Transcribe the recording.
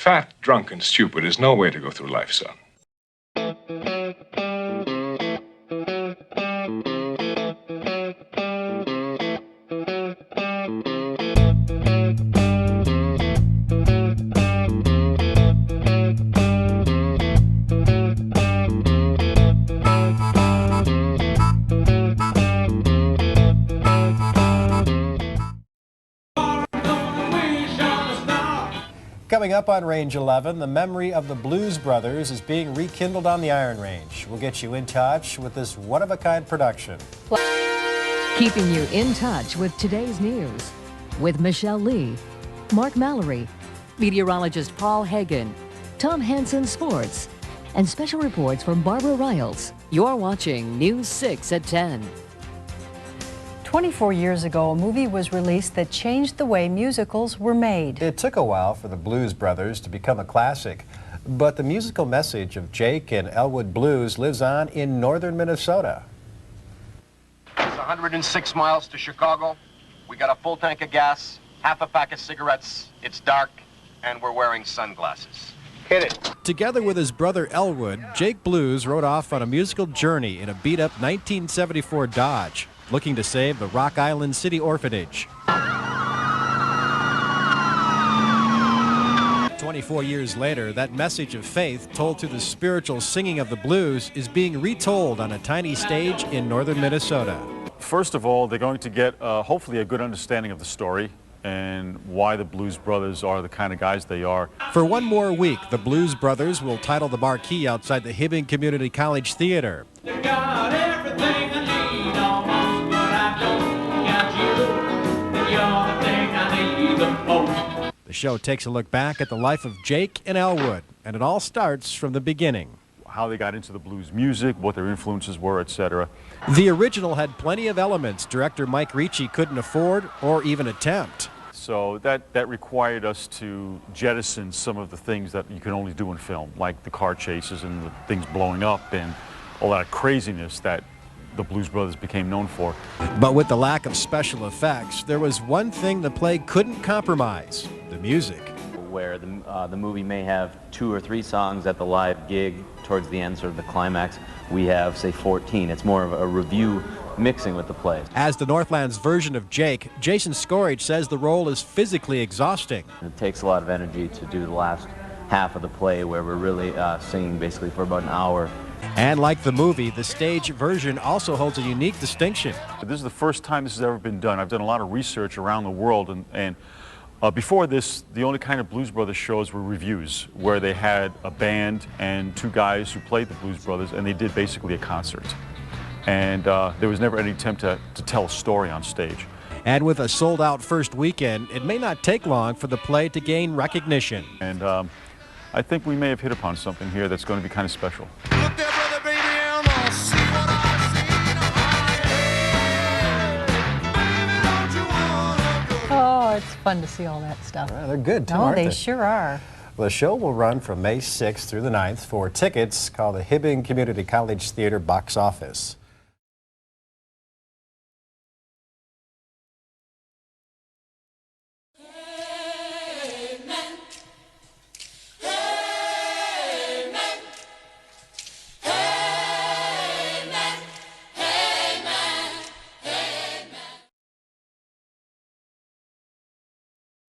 Fat, drunk, and stupid is no way to go through life, son. Coming up on Range 11, the memory of the Blues Brothers is being rekindled on the Iron Range. We'll get you in touch with this one-of-a-kind production. Keeping you in touch with today's news with Michelle Lee, Mark Mallory, meteorologist Paul Hagen, Tom Hansen Sports, and special reports from Barbara Riles. You're watching News 6 at 10. 24 years ago, a movie was released that changed the way musicals were made. It took a while for the Blues Brothers to become a classic, but the musical message of Jake and Elwood Blues lives on in northern Minnesota. It's 106 miles to Chicago. We got a full tank of gas, half a pack of cigarettes. It's dark, and we're wearing sunglasses. Hit it. Together with his brother Elwood, Jake Blues rode off on a musical journey in a beat-up 1974 Dodge, looking to save the Rock Island City Orphanage. 24 years later, that message of faith told through the spiritual singing of the blues is being retold on a tiny stage in northern Minnesota. First of all, they're going to get hopefully a good understanding of the story and why the Blues Brothers are the kind of guys they are. For one more week, the Blues Brothers will title the marquee outside the Hibbing Community College Theater. The show takes a look back at the life of Jake and Elwood, and it all starts from the beginning. How they got into the blues music, what their influences were, etc. The original had plenty of elements director Mike Ricci couldn't afford or even attempt. So that required us to jettison some of the things that you can only do in film, like the car chases and the things blowing up and all that craziness that the Blues Brothers became known for. But with the lack of special effects, there was one thing the play couldn't compromise: the music. Where the movie may have 2 or 3 songs at the live gig towards the end, sort of the climax, we have, say, 14. It's more of a review mixing with the play. As the Northland's version of Jake, Jason Skorich says the role is physically exhausting. It takes a lot of energy to do the last half of the play, where we're really singing basically for about an hour. And like the movie, the stage version also holds a unique distinction. This is the first time this has ever been done. I've done a lot of research around the world, and before this, the only kind of Blues Brothers shows were reviews, where they had a band and 2 guys who played the Blues Brothers, and they did basically a concert. And there was never any attempt to tell a story on stage. And with a sold-out first weekend, it may not take long for the play to gain recognition. And I think we may have hit upon something here that's going to be kind of special. Look there, brother, baby, and I'll see what I see. Baby, don't you wanna go? Oh, it's fun to see all that stuff. Well, they're good, too, Oh, aren't they they? sure are. Well, the show will run from May 6th through the 9th. For tickets, call the Hibbing Community College Theater box office.